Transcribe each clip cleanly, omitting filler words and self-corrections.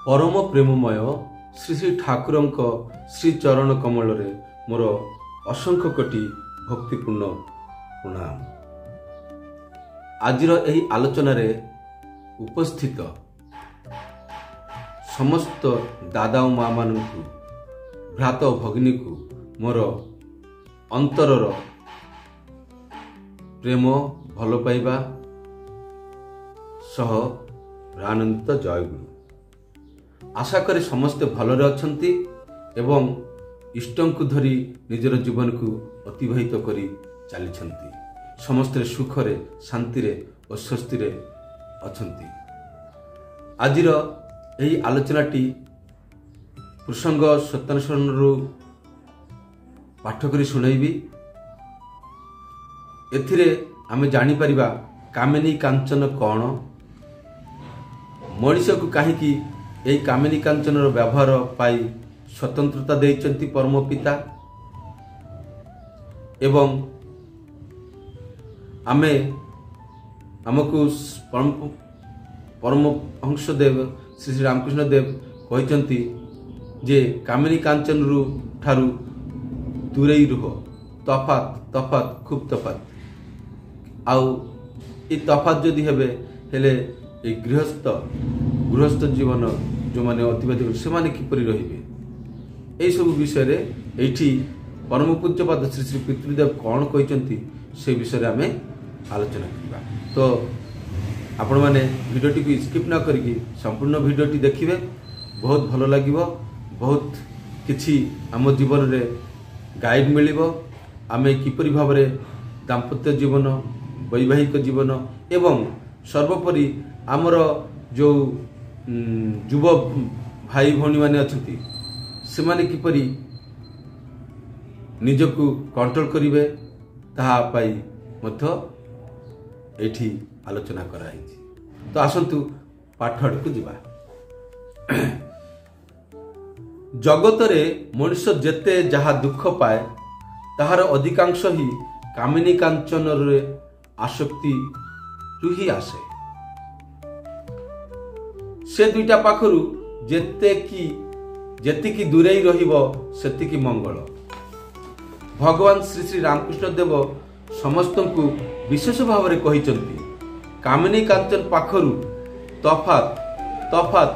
परम प्रेममय श्री श्री ठाकुर श्री चरण कमल मोर असंख्य कोटि भक्तिपूर्ण प्रणाम। आजिर एही आलोचना रे उपस्थित समस्त दादा और माँ मानू भ्रात भगिनी को मोर अंतरर प्रेम भल पाइबा सह आनंदित जय गुरु। आशा करे समस्ते भलरे अछंती एवं इष्टं को धरी निजर जीवन को अतिबाहित करी चलीछंती। समस्ते सुखरे शांतिरे और स्वस्तिरे अछंती। आजिर एही आलोचनाटी प्रसंग सत्यानुसरणरू पाठ करी सुनाइबी। एथिरे आमे जानि परिबा कामिनी कांचन कौन, मनुष्य को कहीं यही कामिनी कांचन व्यवहार पाई स्वतंत्रता देइचंती परम पिता एवं आमे हमको परम हंस देव श्री श्री रामकृष्ण देव कहते जे कामिनी कांचन ठारू दूरे रुह, तफात तफात खूब तफात आउ ये तफात जदि हेबे हेले ए गृहस्थ जीवन जो माने अतिबाहित से माने किपरि रहिबे एई सब विषय रे एठी परम पूज्यपाद श्री श्री पितृदेव कौन कहते से विषय आमे आलोचना करबा। तो आपण माने वीडियोटी को स्किप न करिकी संपूर्ण वीडियोटी देखिबे, बहुत भलो लागिबो। बहुत किछि आम जीवन रे गाइड मिलिबो। आमे किपरि भाव रे दाम्पत्य जीवन, वैवाहिक जीवन एवं सर्वोपरि आमर जो युव भाई भौणी माने अछंती से माने किपरि निजको कंट्रोल करिवे ताहा पाई मध्य एठी आलोचना कराइछि। तो आसंतु पाठ आडकु जिबा। जगत रे मनुष्य जेते जहा दुख पाए ताहार अधिकांश ही कामिनी कांचन रे आसक्ति रुही आसे। से दुईटा पाखरु जेतिकी दूरेई रहिबो सेतिकी मंगल। भगवान श्री श्री रामकृष्ण देव समस्त को विशेष भाव में कहिचंती कामिनी कांचन पाखरु तफात तफात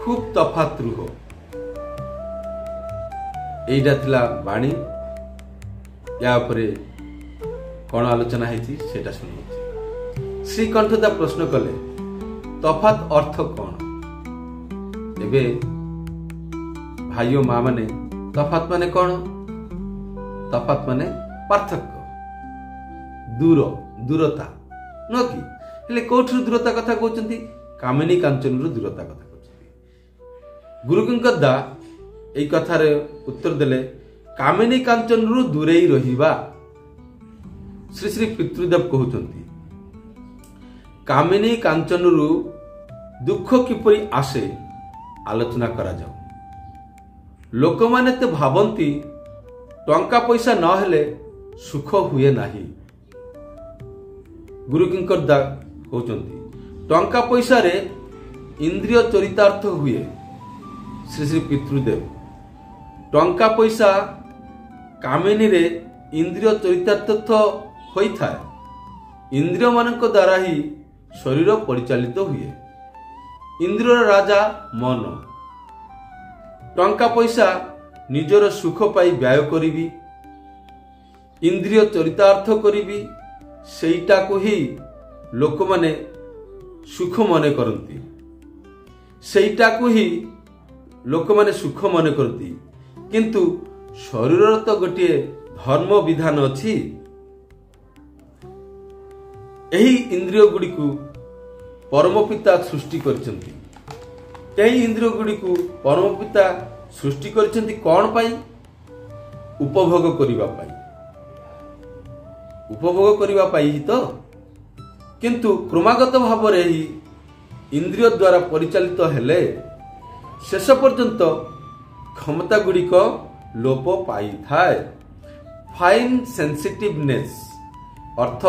खूब तफात रुह। एइटा थिला बाणी। या उपरे कौन आलोचना है सेटा सुन। श्रीकंठदा प्रश्न कले तफात अर्थ कौन? एबे भाइयों माँ माने तफात माने कौन? तफात माने पार्थक्य, दूरता न कि हेले कोठर दूरता कथा कहउचंती? कामिनी कांचन दूरता कथा कहउचंती। गुरुकिंकरदा एई कथारे उत्तर देले कामिनी कांचन दूरेई रहिबा। श्री श्री पितृदेव कहउचंती कामिनी कांचन दुख किपरि आसे आलोचना करा जाऊ। लोक माने ते भाबंती टंका पैसा न हेले सुख हुए नाही। गुरुकिंकरदा कहउचंती टंका पैसा रे इंद्रिय चरितार्थ हुए। श्री श्री पितृदेव टंका पैसा कामिनी रे इंद्रिय चरितार्थ होई थाए। इंद्रिय मानक द्वारा ही शरीर परिचालित हुए। इंद्रियर राजा मन। टंका पैसा निजर सुख पाई व्यय करिबी, इंद्रिय चरितार्थ करिबी, सेईटा को ही लोक माने सुख मने करती। सेईटा को ही लोक माने सुख मने करती। किंतु शरीर तो गोटे धर्म विधान अछि। एही इंद्रिय गुडी को परम पिता सृष्टि करचंती। एही इंद्रिय गुडी को परम पिता सृष्टि करचंती कौन पाई? उपभोग करिबा पाई। उपभोग करिबा पाई ही तो। किंतु क्रमागत भाव रे ही इंद्रिय द्वारा परिचालित हेले शेष पर्यंत क्षमता गुड़िक लोप पाई थाए। फाइन सेंसिटिवनेस अर्थ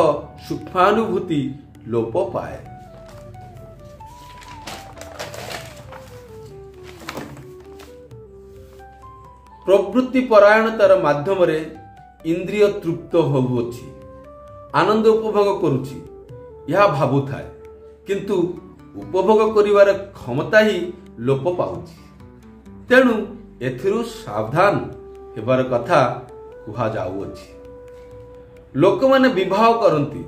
प्रवृत्ति परायणतार माध्यम इंद्रिय तृप्त होउछि, आनंद उपभोग करुछि यह भाबु थाए, किंतु उपभोग करिवार क्षमता ही लोप पाउछि। तेणु एथिरु सावधान हेबार कथा कुहा जाउछि। लोक माने विवाह करंती,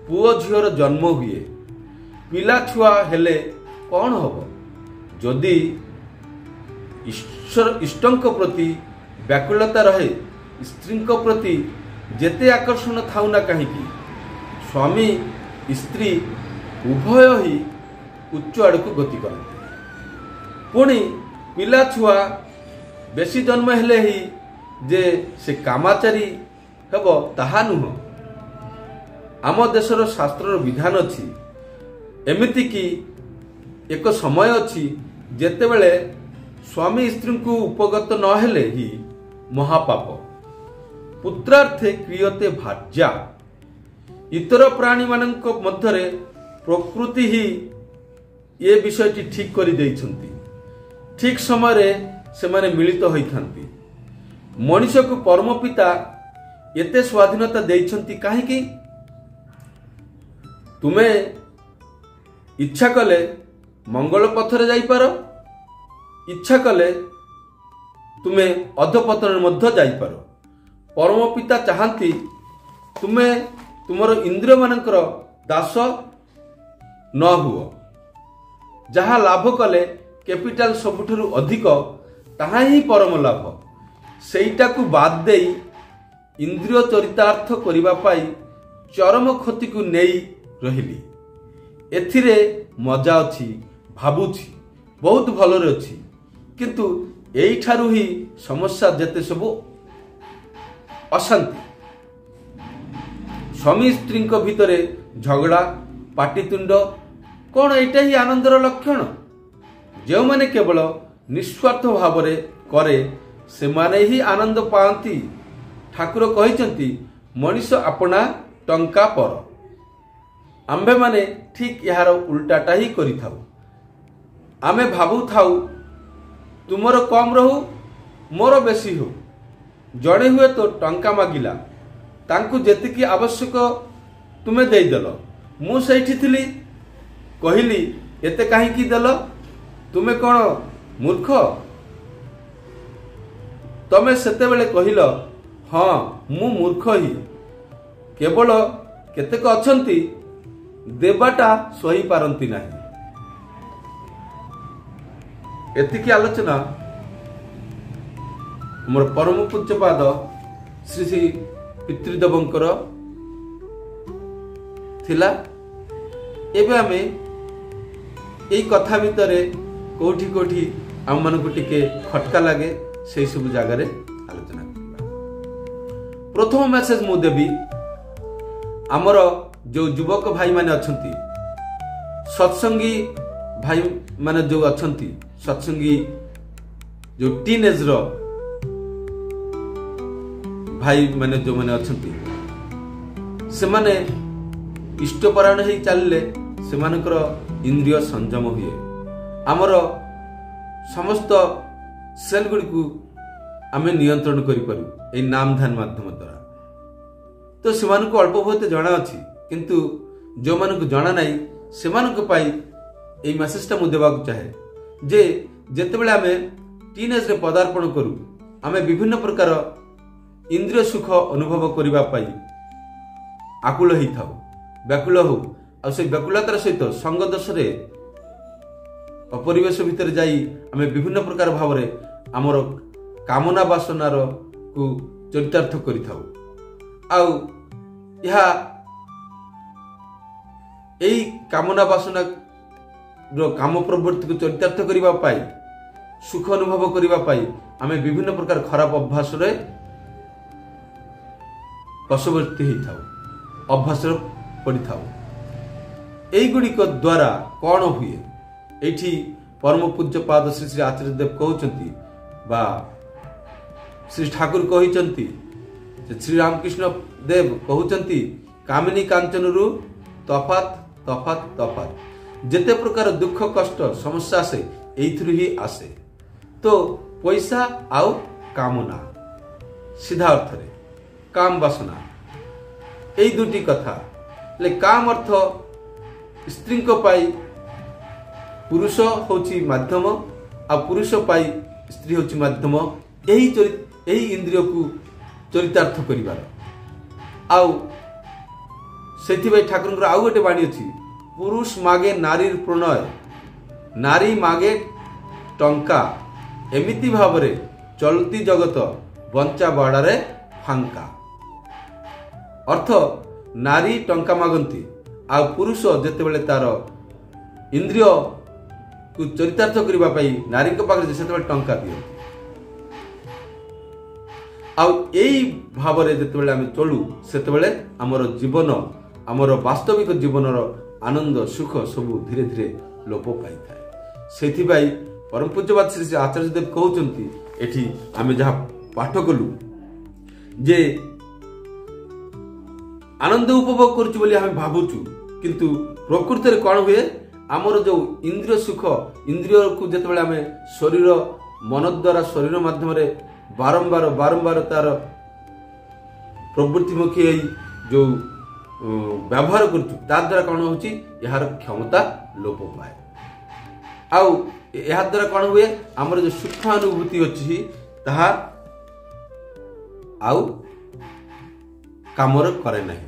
पुओ झियर जन्म हुए, पिला छुआ हेले कौन हब? जदि इष्टंक प्रति व्याकुलता रहे, स्त्री प्रति जेते आकर्षण थाउ ना कहीं, स्वामी स्त्री उभय ही उच्च आड़क गति करते। पुणी पिला छुआ बेसी जन्म हेले ही जे से कामाचारी हेब ताहा नुह। आम देशर शास्त्र विधान अच्छी, एमिति कि एक समय अच्छी जेतेबेले स्वामी स्त्री को उपगत न हेले ही महापाप। पुत्रार्थे क्रियते भाज्या। इतर प्राणी मानक मध्यरे प्रकृति ही ये विषयटी ठीक करि देइछंती। ठीक समय रे सेमाने मिलित होइथांती। मनुष्य को परम पिता एते स्वाधीनता देइछंती काहेकि? तुमे इच्छा कले मंगल पथरे जाइपार, इच्छा कले तुमे अधपतन मध्य जाइपार। परम पिता चाहती तुमे तुमर इंद्रिय मानकर दास न हुओ। जहा लाभ कले कैपिटाल सबुठुरु अधिक ताहा ही परम लाभ। सेईटा को बाद देई इंद्रिय चरितार्थ करिबा पाई चरम क्षति को नेई रहिली। एथिरे मजा अछि, भाबुछि बहुत भलरे अछि, किंतु एई ठारु ही समस्या जेते सबु अशांति। स्वामी स्त्री भितरे झगड़ा पाटितुंड कौन एटा ही आनंदर लक्षण? जो माने केवल निस्वार्थ भाव करे से माने ही आनंद पाती। ठाकुर कहिचंती मनीष अपना टंका पर। आम्भे माने ठीक यार उल्टाटा ही करि थाउ। आमे भाबु थाउ तुमर कम रहू मोर बेसी हो। जड़े हुए तो टंका मागिला, तांकु जेतिकी आवश्यक तुमे देदेल। मु सैठी थिली, कहली एते काहींकी देल? तुमे कौन मूर्ख? तमे सेतेबेले कहिल हाँ मु मूर्ख ही। केवल केतेक अछंती देबाटा सही पारंती नाही। एतिकी आलोचना मोर परम पूज्यपाद श्री श्री पितृदेवंकर थिला। एबे आमे एई कथा भितरे कोठी कोठी आम मानकु टिके खटका लागे से सब जगह आलोचना करबा। प्रथम मेसेज मु देबी आमर जो युवक भाई माने अछंती, सत्संगी भाई माने जो अछंती, सत्संगी जो टीनेज रो भाई माने जो माने अछंती, से माने इष्टपरायण ही चलले से मानकर इंद्रिय संयम हुए। आमर समस्त सेल गुड़ी को आमे नियंत्रण करि पारू ए नाम ध्यान माध्यम द्वारा। तो से मानको अल्प बहुत जाना अछि, किंतु जो मानको जाना नाही से मानको पाई ए मेसेजटा मु देबाक चाहे जे जेतेबेले आमे टीनेज रे पदार्पण करू, आमे विभिन्न प्रकार इंद्रिय सुख अनुभव करिबा पाई आकुल ही थाउ, व्याकुल हो। आ से व्याकुलतार सहित संग दोष रे अपरिवेश भितर जाई आमे विभिन्न प्रकार भाव रे आमर कामना वासनार को चरितार्थ करि थाउ। आउ यहा एई कामना वासना रो काम प्रवृत्ति को चरितार्थ करिबा पाई, सुख अनुभव करिबा पाई आमे विभिन्न प्रकार खराब अभ्यास रे वशवर्ती ही थाउ, अभ्यास रे पड़ी थाउ। एई गुड़िक द्वारा कौन हुए? एठी परम पूज्य पाद श्री श्री आचार्य देव कहउचंती बा श्री ठाकुर कहिचंती, श्री रामकृष्ण देव कहउचंती कामिनी कांचन रु तफात तफात तफात। जेते प्रकार दुख कष्ट समस्या से एइथरु ही आसे। तो पैसा आउ कामना सीधा अर्थ रे काम वासना एई दुटी कथा ले काम अर्थ स्त्री को पाई पुरुष होची माध्यम आ पुरुष पाई स्त्री होची माध्यम यही इंद्रिय को चरितार्थ करिवार आउ सेथि ठाकुर आउ गोटे बाणी अच्छी पुरुष मागे नारी प्रणय नारी मागे टंका एमिति भाव रे चलती जगत बंचा बाड़े फांका अर्थ नारी टंका मागंती आ पुरुष जेतेबेले तार इंद्रिय को चरितार्थ करबा पई नारी को पाखरे सेतेबेले टंका दियो आ एई भाव रे जेतेबेले आमे चलू सेतेबेले हमर जीवन हमर वास्तविक जीवनर आनंद सुख सब धीरे धीरे लोप पाई थाए सेथि पई परम पूज्यपाद श्री श्री आचार्य देव कहउचंती एठी आमे जहा पाठ कलु जे आनंद उपभोग करछु बोली आमे भाबुछु किंतु प्रकृति रे कोन हुए हमर जो इंद्रिय सुख इंद्रिय को जेतेबेले आमे शरीर मन द्वारा शरीर माध्यम रे बारंबार बारंबार तार प्रवृत्तिमुखी जो व्यवहार करछु तार द्वारा कोन होची यार क्षमता लोप पाए आउ या द्वारा कौन हुए आमर जो सुख अनुभूति अच्छी ताहा आउ कामर करे नहीं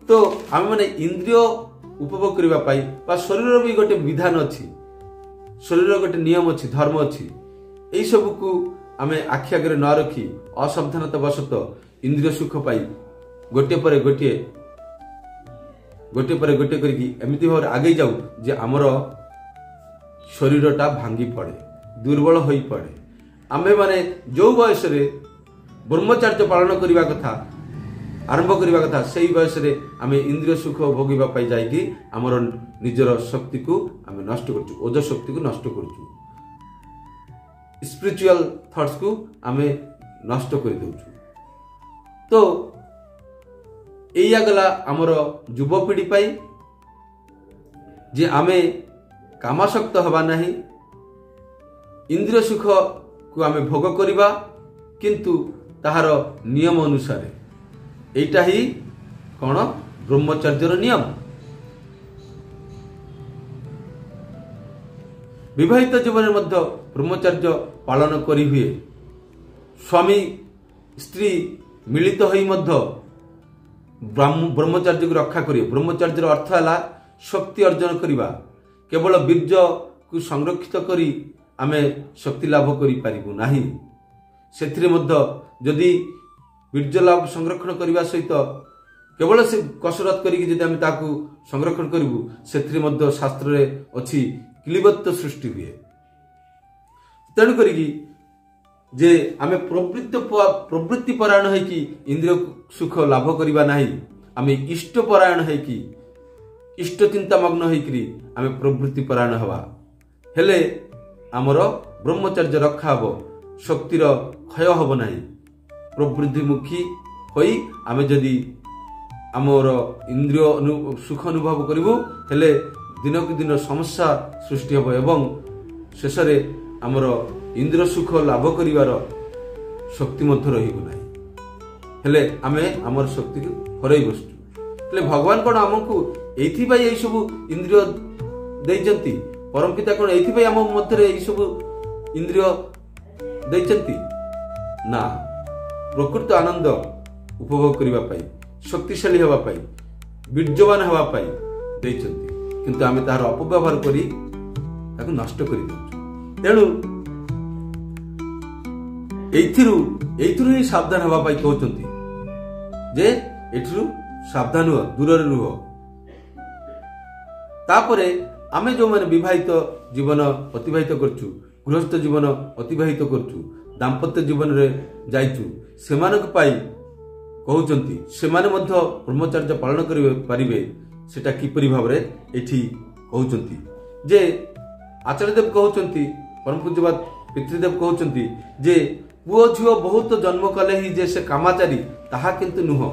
तो आम मैंने इंद्रिय उपभोग करबा पाई बा शरीर भी गोटे विधान अच्छी शरीर गोटे नियम अच्छी धर्म अच्छी यही सब को आम आखि आगे न रखी असावधानता वशत इंद्रिय सुख पाई गोटे पर गोटे करके एमती भाव आगे जाऊ जे आमर शरीरटा भांगी पड़े दुर्बल हो पड़े आमे माने जो बयस रे ब्रह्मचर्य पालन करबा कथा आरंभ करबा कथा सेही बयस रे आमे इंद्रिय सुख भोगिबा पाई जाईकी हमर निजर शक्ति को आमे नष्ट करछु ओज शक्ति को नष्ट करछु स्पिरिचुअल थॉट्स को आमे नष्ट कर दउछु तो एया गला हमर युवपीढ़ी पाई जे आमे कामासक्त हवा नहीं इंद्रिय सुख को आमे भोग करिबा किंतु ताहार नियम अनुसार एटा ही कौन ब्रह्मचर्यर नियम विवाहित जीवन मध्य ब्रह्मचर्य पालन करी हुए स्वामी स्त्री मिलित होई मध्य ब्रह्मचर्य को रक्षा करिए ब्रह्मचर्यर अर्थ है शक्ति अर्जन करिबा केवल बीर्ज को संरक्षित करी आमे शक्ति लाभ करि पारिबु नाही सेथिरे मध्य यदि बीर्ज लाभ संरक्षण करबा सहित केवल से कसरत करी जदि आमे ताकू संरक्षण करिबु सेथिरे मध्य शास्त्र रे अछि क्लिबत्व सृष्टि हुए तेणु करी जे आमे प्रवृत्ति परायण है कि इंद्रिय सुख लाभ करिबा नाही आमे इष्ट परायण है कि इष्ट चिंता मग्न होइकरी आमे प्रवृत्ति परायण हवा हेले आमर ब्रह्मचर्य रखा हबो शक्तिर क्षय हबो नाही प्रवृत्तिमुखी होई आमे जदि आमर इंद्रिय सुख अनुभव करिवो हेले दिन को दिन समस्या सृष्टि हबो एवं शेष रे आमर इंद्रिय सुख लाभ करिवार शक्ति मध्य रहिबो नाही हेले आमे आमर शक्ति को हरई बसु हेले भगवान कोन हमकु एथि भाई यही सब इंद्रिय देइचंती परम पिता कोन एथि भाई हम मध्य रे यही सब इंद्रिय देइचंती ना प्रकृत आनंद उपभोग करबा पाई शक्तिशाली हवा पाई बीर्यवान हवा पाई देइचंती किंतु आमे तार अपव्यवहार करी ताकू नष्ट करि दउछु तेणु एथिरु ही सावधान हवा पाई कहउचंती जे एथिरु सावधान हुआ दूर रुह तापरे आमे जो माने विवाहित जीवन अतिबाहित करछु गृहस्थ जीवन अतिबाहित करछु दाम्पत्य जीवन रे जाइछु सेमानक पाई कहउचंती सेमाने मध्य ब्रह्मचर्य पालन करिवे पारिबे सेटा किपरि भाव रे एठी कहउचंती जे आचार्य देव कहउचंती परम पूज्यपाद पितृदेव कहउचंती जे पुओ झियो बहुत जन्म कले ही जे से कामाचारी ताहा किंतु नुह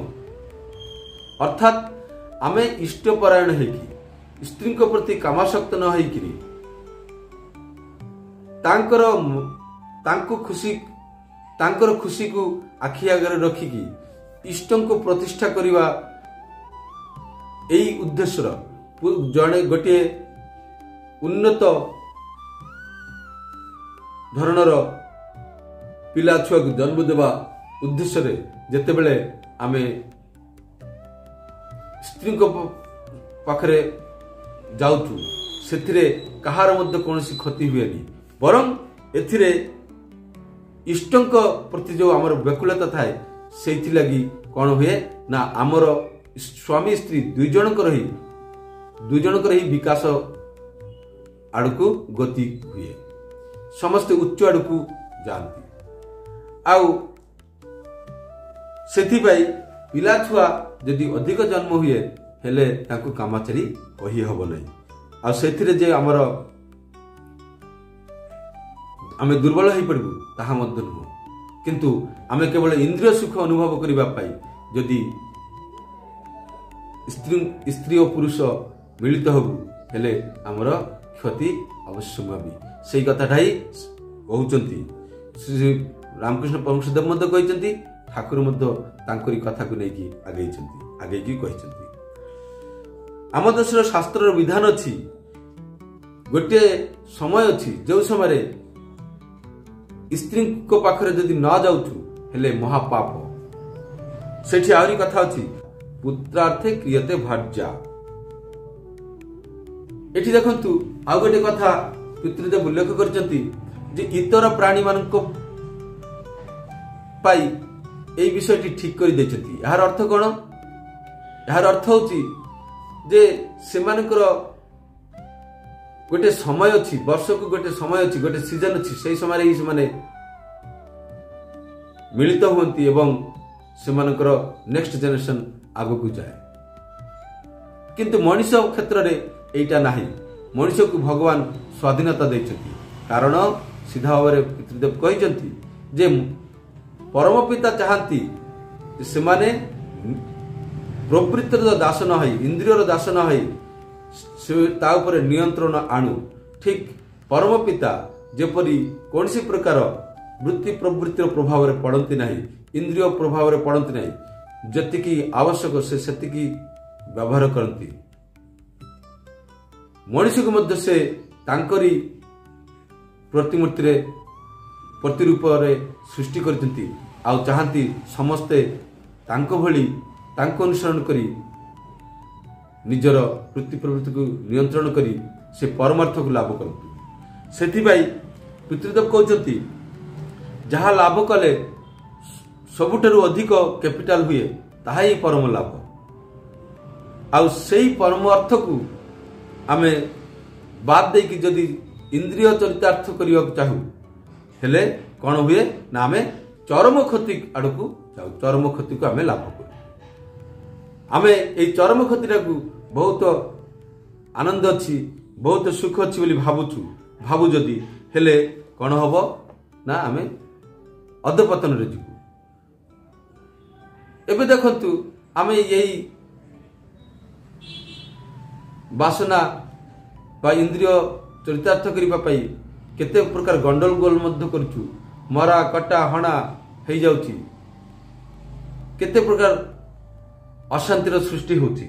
अर्थात आमे इष्ट परायण है कि स्त्री को प्रति कामासक्त न होइकरी तांको खुशी तांकर खुशी को आखि आगे रखिकी इष्ट को प्रतिष्ठा करवा यही उद्देश्य जड़े गोटे उन्नत धरणर पिला छुआ को जन्म देवा उद्देश्य रे जेतेबेले आमे स्त्री को पाखरे जाउछु सेथिरे कहार मध्य कोनोसी क्षति हुएनी बरं एथिरे इष्टंक प्रति जो आमर व्याकुलता थाए सेथि लगी कौन हुए ना आमर स्वामी स्त्री दुई जनकर ही विकास आड़कू गति हुए समस्त उच्च आड़कू जाती आउ सेथिपाई पिला छुआ जदि अधिक जन्म हुए हेले ताकू कामाचारी कही हब नहीं आ सेथिरे जे आमर आमे दुर्बल हो पड़बू ताहा मध्य नुह किंतु आमे केवल इंद्रिय सुख अनुभव करबा पाई जदि स्त्री और पुरुष मिलित हबू हेले आमर क्षति अवश्य भावी से कथाटा ही कहउचंती श्री रामकृष्ण परमहंसदेव मध्य कहचंती ठाकुर मध्य तांकरी कथा को लेकी आगे की कहचंती आम देशर शास्त्र विधान अच्छी गोटे समय अच्छी जो समय स्त्री को पाखरे जदि न जाउछु हेले महापाप सेठी आउरी कथा अछि पुत्रार्थे क्रियते भार्या एठी देखंतु आउ गोटे कथा पितृदेव उल्लेख करचंती जे इतर प्राणी मानको पाई एई विषयटी ठीक कर दैछंती यार अर्थ कोन यार अर्थ होछि जे सेमानकर गोटे समय अच्छी वर्ष को गोटे समय अच्छी गोटे सीजन अच्छी से समय ही से मिलित हुंती एवं सेमानकर नेक्स्ट जनरेशन आगो को जाए किंतु मनुष्य क्षेत्र रे एटा नाही मनुष्य को भगवान स्वाधीनता देछथि कारण सीधा भाव में पितृदेव कहचंती जे परम पिता चाहती से माने प्रवृत्तिर दास न होई इंद्रियर दास न होई ता ऊपर नियंत्रण आणु ठीक परम पिता जेपरी कौन सी प्रकार वृत्ति प्रवृत्तिर प्रभाव रे पड़ती नहीं इंद्रिय प्रभाव रे पड़ती नहीं जतिकी आवश्यक से सेतिकी व्यवहार करती मनुष्य को मध्य से तांकरी प्रतिमूर्ति रे प्रतिरूप रे सृष्टि करती आउ चाहती समस्ते तांको भली तांको अनुसरण करी निजर वृत्ति प्रवृत्ति को नियंत्रण करी से परमार्थ को लाभ करतु सेथिबाई पितृदेव कहते जहाँ लाभ कले सबुठारु अधिक कैपिटाल हुए ताहा ही परम लाभ आउ सेही परम अर्थ को आमे बाद दे कि जदि इंद्रिय चरितार्थ करने चाहू हेले कौन हुए ना आमे चरम क्षति आड़कू जाऊ चरम क्षति को आमे लाभ करू आमे एई चरम क्षति को बहुत आनंद अच्छी बहुत सुख अच्छी बोली भावु जदि हेले कौन हम ना आमे अधपतन रे जीवु एबे देखंतु आमे यही वासना बा इंद्रिय चरितार्थ करबा पाई केते प्रकार गंडल गोल मध्य करछु मरा कटा हणा हो जाउची केते प्रकार अशांतिर सृष्टि होची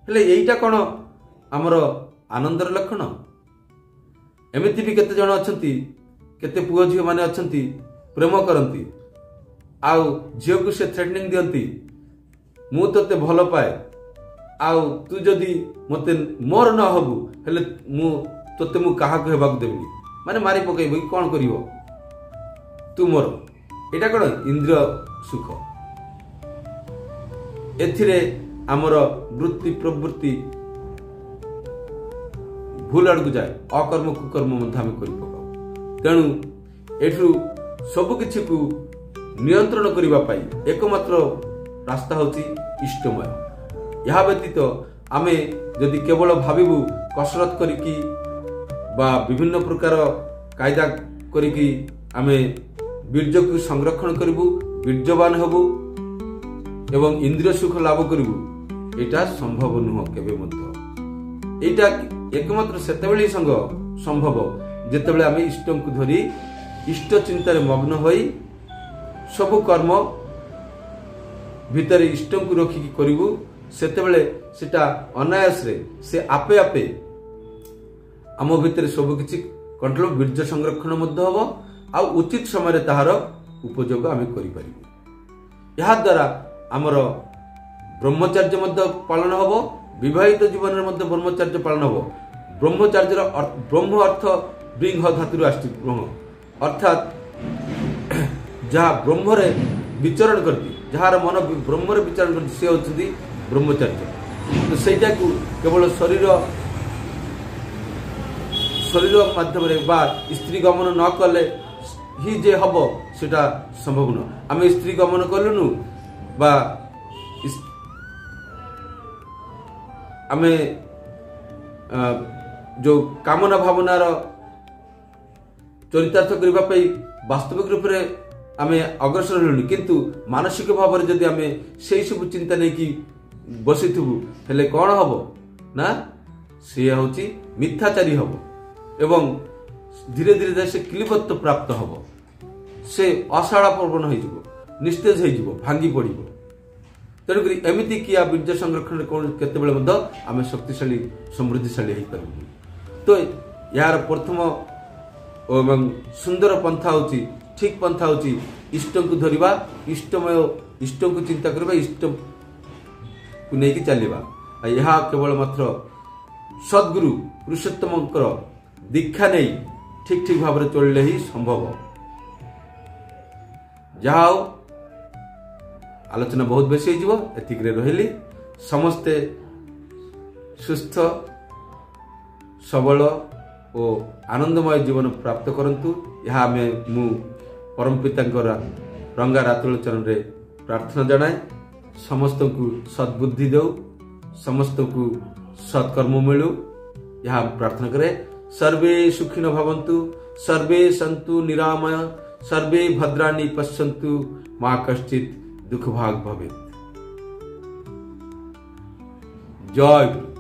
हेले एईटा कोन हमर आनंदर लक्षण एमिति भी केते जण अछंती केते पुओ झियो माने अछंती प्रेम करंती आउ झियो को से थ्रेटनिंग दियंती मु तते भलो पाए आउ तू जदि मते मोर न हबु हेले मु तते मु काहा को हेबाक देबनी माने मारी पकेबो कोन करिवो तू मोर एटा कोन इंद्रिय सुख एथिरे आमर वृत्ति प्रवृत्ति भूल आड़ को जाए अकर्म कुकर्म तेणु एठू सबु किछि को नियंत्रण करबा पाई एकमात्र रास्ता होची इष्टमय यह व्यतीत आमे जदि केवल भाविबू कसरत करिकी बा विभिन्न प्रकार कायदा करिकी आमे बीर्ज को संरक्षण करिबू बीर्जवान हबू एवं इंद्रिय सुख लाभ करिबू एटा संभव नुह केबे मध्य एटा एकमात्र सेतेबेले संभव जेतेबेले आमे इष्ट को धरी इष्ट चिंतार मग्न होई सबु कर्म भितर इष्ट को रखिकी करू सेतेबेले सेटा अनायास रे से आपे आपे आम भितर सब किछि कंट्रोल बीर्ज संरक्षण मध्य हबो आ उचित समय ताहार उपयोग आम करिपारिबु। या द्वारा आमर ब्रह्मचर्य मध्य पालन हबो, विवाहित जीवन में मध्य ब्रह्मचर्य पालन हबो। ब्रह्मचर्य ब्रह्म अर्थ ब्रिंग धातु आसि ब्रह्म अर्थात जहाँ ब्रह्म रे विचरण करती जार मन ब्रह्म रे विचरण करती से होती ब्रह्मचर्य। तो ସେଇଟା को केवल शरीर माध्यम रे बा स्त्री गमन न कले ही जे हब सेटा संभव न। आम स्त्री गमन कलुनु बा आम जो कामना भावनार चरितार्थ करने वास्तविक रूप से आम अग्रसर हेलुनी किंतु मानसिक भाव में जदि आम से सब चिंता नहीं कि बसी हेले कौन हम ना सी हूँ मिथ्याचारी हम एवं धीरे धीरे से क्लिबत्व प्राप्त हम से अशाळापन हो निस्तेज हो भांगी पड़। तेणुक एमती किया बीर्ज संरक्षण केतबेले आम शक्तिशाली समृद्धिशाली हो पार। तो यार प्रथम एवं सुंदर पंथा होची ठीक पंथा होची इष्ट को धरिबा, इष्टमय इष्ट को चिंता करबा, इष्ट को नहीं कि चलिबा। यह केवल मात्र सद्गुरु पुरुषोत्तमंकर दीक्षा नहीं ठीक ठीक भाव चलले ही संभव। जहाँ आलोचना बहुत बेसी एतिक रही समस्ते सुस्थ सबल और आनंदमय जीवन प्राप्त करंतु। यह मु परम पिता रंगा रातुल चरण रे प्रार्थना जनाए समस्त को सद्बुद्धि दो, समस्त को सत्कर्म मिलू यह प्रार्थना करे। सर्वे सुखिनो भवन्तु, सर्वे सन्तु निरामय, सर्वे भद्राणि पश्यन्तु, मा कश्चित् दुःख भाग भवेत्। जय गुरु।